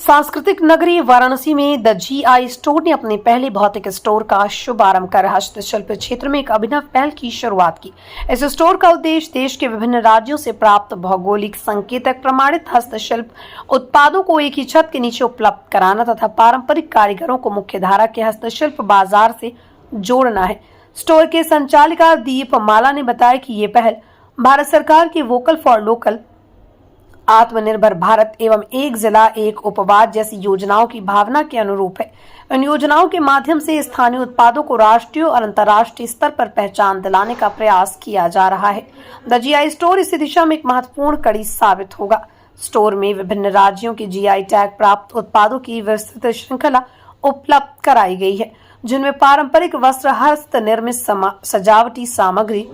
सांस्कृतिक नगरी वाराणसी में द जीआई स्टोर ने अपने पहले भौतिक स्टोर का शुभारंभ कर हस्तशिल्प क्षेत्र में एक अभिनव पहल की शुरुआत की। इस स्टोर का उद्देश्य देश के विभिन्न राज्यों से प्राप्त भौगोलिक संकेतक प्रमाणित हस्तशिल्प उत्पादों को एक ही छत के नीचे उपलब्ध कराना तथा पारंपरिक कारीगरों को मुख्यधारा के हस्तशिल्प बाजार से जोड़ना है। स्टोर के संचालिका दीपमाला ने बताया कि ये पहल भारत सरकार की वोकल फॉर लोकल, आत्मनिर्भर भारत एवं एक जिला एक उपवाद जैसी योजनाओं की भावना के अनुरूप है। इन योजनाओं के माध्यम से स्थानीय उत्पादों को राष्ट्रीय और अंतर्राष्ट्रीय स्तर पर पहचान दिलाने का प्रयास किया जा रहा है। द जीआई स्टोर इसी दिशा में एक महत्वपूर्ण कड़ी साबित होगा। स्टोर में विभिन्न राज्यों के जीआई टैग प्राप्त उत्पादों की विस्तृत श्रृंखला उपलब्ध कराई गई है, जिनमें पारंपरिक वस्त्र, हस्त निर्मित सजावटी सामग्री,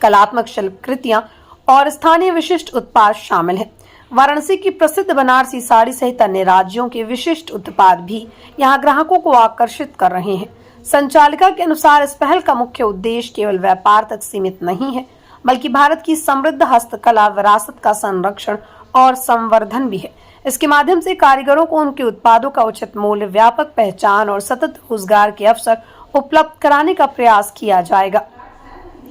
कलात्मक शिल्पकृतियां और स्थानीय विशिष्ट उत्पाद शामिल हैं। वाराणसी की प्रसिद्ध बनारसी साड़ी सहित अन्य राज्यों के विशिष्ट उत्पाद भी यहां ग्राहकों को आकर्षित कर रहे हैं। संचालिका के अनुसार इस पहल का मुख्य उद्देश्य केवल व्यापार तक सीमित नहीं है, बल्कि भारत की समृद्ध हस्तकला विरासत का संरक्षण और संवर्धन भी है। इसके माध्यम से कारीगरों को उनके उत्पादों का उचित मूल्य, व्यापक पहचान और सतत रोजगार के अवसर उपलब्ध कराने का प्रयास किया जाएगा।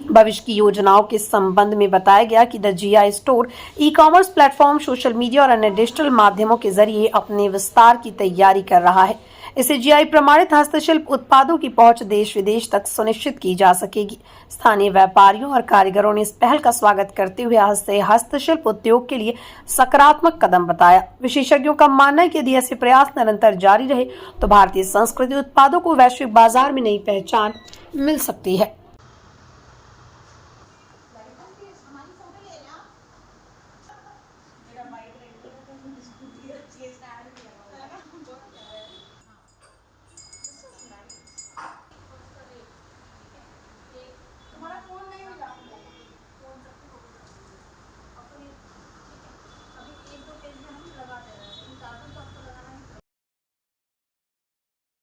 भविष्य की योजनाओं के संबंध में बताया गया कि the GI store e-commerce platform, social media और अन्य डिजिटल माध्यमों के जरिए अपने विस्तार की तैयारी कर रहा है। इससे जीआई प्रमाणित हस्तशिल्प उत्पादों की पहुंच देश विदेश तक सुनिश्चित की जा सकेगी। स्थानीय व्यापारियों और कारीगरों ने इस पहल का स्वागत करते हुए हस्तशिल्प उद्योग के लिए सकारात्मक कदम बताया। विशेषज्ञों का मानना है कि यदि ऐसे प्रयास निरंतर जारी रहे तो भारतीय संस्कृति उत्पादों को वैश्विक बाजार में नई पहचान मिल सकती है।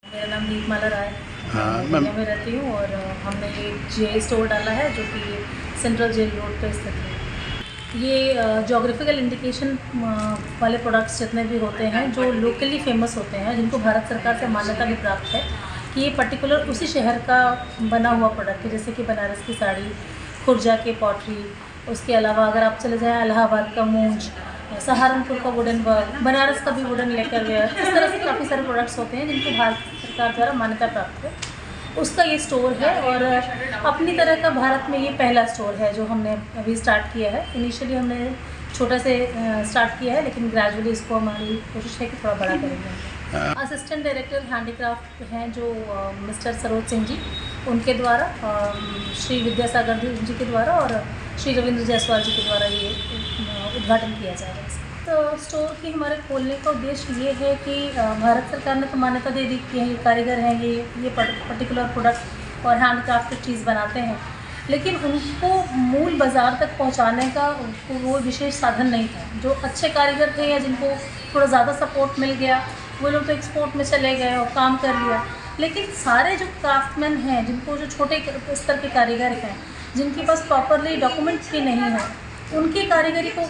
मेरा नाम दीपमाला राय है। मैं में रहती हूँ और हमने ये जीआई स्टोर डाला है जो कि सेंट्रल जेल रोड पे स्थित है। ये जोग्राफिकल इंडिकेशन वाले प्रोडक्ट्स जितने भी होते हैं जो लोकली फेमस होते हैं, जिनको भारत सरकार से मान्यता भी प्राप्त है कि ये पर्टिकुलर उसी शहर का बना हुआ प्रोडक्ट है, जैसे कि बनारस की साड़ी, खुर्जा के पॉटरी, उसके अलावा अगर आप चले जाएँ इलाहाबाद का मूंज, सहारनपुर का वुडन वर्क, बनारस का भी वुडन लेकर वेयर, इस तरह से काफ़ी सारे प्रोडक्ट्स होते हैं जिनको भारत सरकार द्वारा मान्यता प्राप्त है। उसका ये स्टोर है और अपनी तरह का भारत में ये पहला स्टोर है जो हमने अभी स्टार्ट किया है। इनिशियली हमने छोटा से स्टार्ट किया है, लेकिन ग्रेजुअली इसको हमारी कोशिश है कि थोड़ा बड़ा करेंगे। असिस्टेंट डायरेक्टर हैंडीक्राफ्ट हैं जो मिस्टर सरोज सिंह जी, उनके द्वारा, श्री विद्यासागर जी के द्वारा और श्री रविंद्र जायसवाल जी के द्वारा ये उद्घाटन किया जाएगा। तो स्टोर की हमारे खोलने का उद्देश्य ये है कि भारत सरकार ने तो मान्यता दे दी कि ये कारीगर हैं, ये पर्टिकुलर प्रोडक्ट और हैंडक्राफ्टेड चीज़ बनाते हैं, लेकिन उनको मूल बाज़ार तक पहुंचाने का वो विशेष साधन नहीं था। जो अच्छे कारीगर थे या जिनको थोड़ा ज़्यादा सपोर्ट मिल गया, वो लोग तो एक्सपोर्ट में चले गए और काम कर लिया, लेकिन सारे जो क्राफ्टमैन हैं, जिनको जो छोटे स्तर के कारीगर हैं, जिनके पास प्रॉपरली डॉक्यूमेंट्स भी नहीं हैं, उनकी कारीगरी को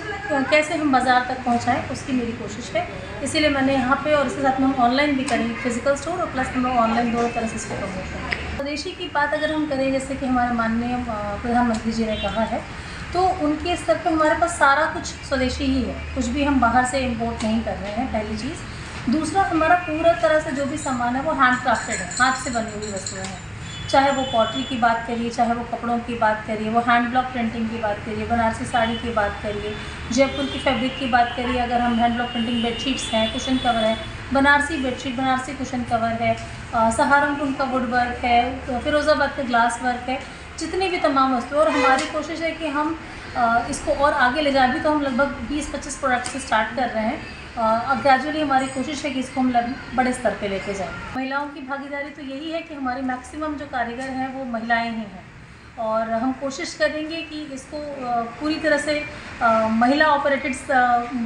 कैसे हम बाज़ार तक पहुंचाएं, उसकी मेरी कोशिश है। इसीलिए मैंने यहाँ पे और इसके साथ में हम ऑनलाइन भी करें, फिजिकल स्टोर और प्लस हम लोग ऑनलाइन दोनों तरह से इसको प्रमोट करें। स्वदेशी की बात अगर हम करें, जैसे कि हमारे माननीय प्रधानमंत्री जी ने कहा है, तो उनके स्तर पर हमारे पास सारा कुछ स्वदेशी ही है, कुछ भी हम बाहर से इम्पोर्ट नहीं कर रहे हैं, पहली चीज़। दूसरा, हमारा पूरा तरह से जो भी सामान है वो हैंड क्राफ्टेड है, हाथ से बनी हुई वस्तुएँ हैं। चाहे वो पॉटरी की बात करिए, चाहे वो कपड़ों की बात करिए, वो हैंड ब्लॉक प्रिंटिंग की बात करिए, बनारसी साड़ी की बात करिए, जयपुर की फैब्रिक की बात करिए, अगर हम हैंड ब्लॉक प्रिंटिंग बेडशीट्स हैं, कुशन कवर है, Banarasi bedsheet, Banarasi cushion cover है, सहारनपुर का वुड वर्क है, फिरोज़ाबाद का ग्लास वर्क है, जितनी भी तमाम वस्तुएं। और हमारी कोशिश है कि हम इसको और आगे ले जाएं। भी तो हम लगभग 20-25 प्रोडक्ट्स से स्टार्ट कर रहे हैं। अब ग्रेजुअली हमारी कोशिश है कि इसको हम बड़े स्तर पे लेके जाएं। महिलाओं की भागीदारी तो यही है कि हमारी मैक्सिमम जो कारीगर हैं वो महिलाएं ही हैं, और हम कोशिश करेंगे कि इसको पूरी तरह से महिला ऑपरेटेड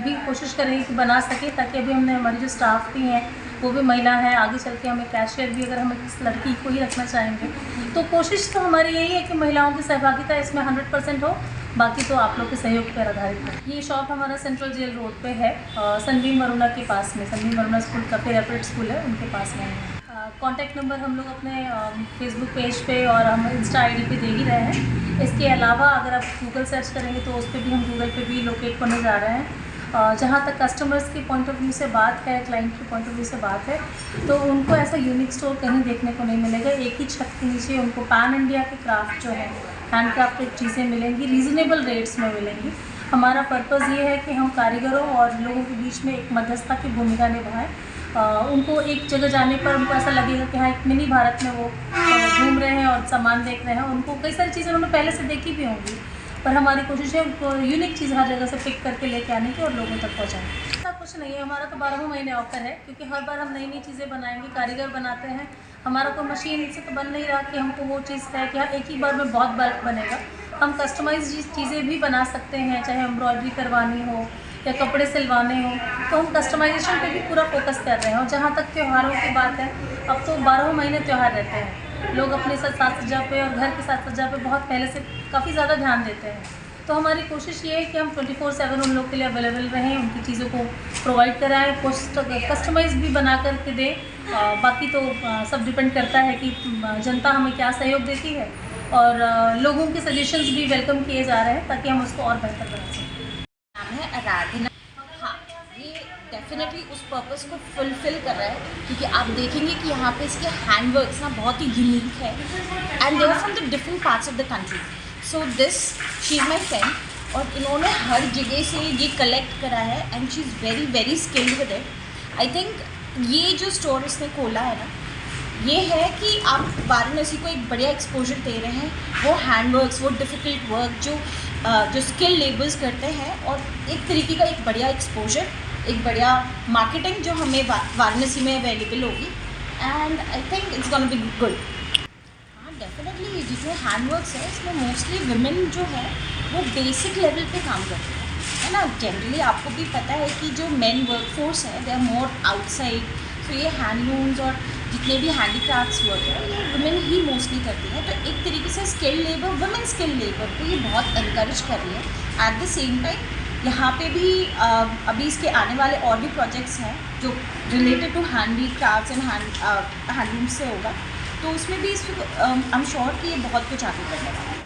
भी कोशिश करेंगे कि बना सके, ताकि अभी हमने हमारी जो स्टाफ भी हैं वो भी महिला है। आगे चल के हमें कैशियर भी अगर हम इस लड़की को ही रखना चाहेंगे, तो कोशिश तो हमारी यही है कि महिलाओं की सहभागिता इसमें 100% हो बाकी तो आप लोग के सहयोग पर आधारित है। ये शॉप हमारा सेंट्रल जेल रोड पे है, सनबीम वरुणा के पास में। सनबीम वरुणा स्कूल काफ़ी रेपुटेड स्कूल है, उनके पास में है। कॉन्टैक्ट नंबर हम लोग अपने फेसबुक पेज पे और हम इंस्टा आईडी पे दे ही रहे हैं। इसके अलावा अगर आप गूगल सर्च करेंगे तो उस पर भी हम गूगल पे भी लोकेट करने जा रहे हैं। जहाँ तक कस्टमर्स के पॉइंट ऑफ व्यू से बात है, क्लाइंट के पॉइंट ऑफ व्यू से बात है, तो उनको ऐसा यूनिक स्टोर कहीं देखने को नहीं मिलेगा। एक ही छत के नीचे उनको पैन इंडिया के क्राफ्ट जो है, हैंड क्राफ्टेड चीज़ें मिलेंगी, रीज़नेबल रेट्स में मिलेंगी। हमारा पर्पज़ ये है कि हम कारीगरों और लोगों के बीच में एक मध्यस्थता की भूमिका निभाएं। उनको एक जगह जाने पर उनको ऐसा लगेगा कि हाँ, एक मिनी भारत में वो घूम रहे हैं और सामान देख रहे हैं। उनको कई सारी चीज़ें उन्होंने पहले से देखी भी होंगी, पर हमारी कोशिश है उनको यूनिक चीज़ हर जगह से पिक करके लेके आने की और लोगों तक पहुँचाएँ। ऐसा कुछ नहीं है, हमारा तो 12 महीने ऑफर है, क्योंकि हर बार हम नई नई चीज़ें बनाएंगे, कारीगर बनाते हैं। हमारा कोई मशीन से तो बन नहीं रहा कि हमको वो चीज़ है कि हाँ एक ही बार में बहुत बल्क बनेगा। हम कस्टमाइज चीज़ें भी बना सकते हैं, चाहे एम्ब्रॉयडरी करवानी हो या कपड़े सिलवाने हो, तो हम कस्टमाइजेशन पे भी पूरा फोकस कर रहे हैं। और जहाँ तक त्योहारों की बात है, अब तो 12 महीने त्यौहार रहते हैं। लोग अपने साथ साज सज्जा पे और घर के साथ सज्जा पे बहुत पहले से काफ़ी ज़्यादा ध्यान देते हैं। तो हमारी कोशिश ये है कि हम 24/7 उन लोग के लिए अवेलेबल रहें, उनकी चीज़ों को प्रोवाइड कराएँ, कस्टमाइज़ भी बना करके दें। बाकी तो सब डिपेंड करता है कि जनता हमें क्या सहयोग देती है, और लोगों के सजेशंस भी वेलकम किए जा रहे हैं ताकि हम उसको और बेहतर बना सकें। नाम है आराधना। हाँ, ये डेफिनेटली उस पर्पस को फुलफ़िल कर रहा है, क्योंकि आप देखेंगे कि यहाँ पे इसके हैंडवर्क्स ना बहुत ही यूनिक है, and they are from the different parts of the country. So this, she is my friend, और इन्होंने हर जगह से ये कलेक्ट करा है, and she is very very skilled with it. I think ये जो स्टोर इसने खोला है ना, ये है कि आप वाराणसी को एक बढ़िया एक्सपोजर दे रहे हैं। वो हैंडवर्क्स, वो डिफ़िकल्ट वर्क जो स्किल लेबर्स करते हैं, और एक तरीके का एक बढ़िया एक्सपोजर, एक बढ़िया मार्केटिंग जो हमें वाराणसी में अवेलेबल होगी, and I think it's gonna be good. हाँ, डेफिनेटली जितने हैंडवर्क्स है इसमें मोस्टली विमेन जो है वो बेसिक लेवल पे काम करती है ना। जनरली आपको भी पता है कि जो मेन वर्कफोर्स है दे आर मोर आउटसाइड, तो ये हैंडलूम्स और जितने भी हैंडीक्राफ्ट्स वर्क है ये वुमेन ही मोस्टली करती हैं। तो एक तरीके से skill labour, women skill labour को ये बहुत इनकरेज कर रही है। एट द सेम टाइम यहाँ पे भी अभी इसके आने वाले और भी प्रोजेक्ट्स हैं जो related to handicrafts and handlooms से होगा, तो उसमें भी आई एम श्योर कि ये बहुत कुछ आगे बढ़ने वाला है।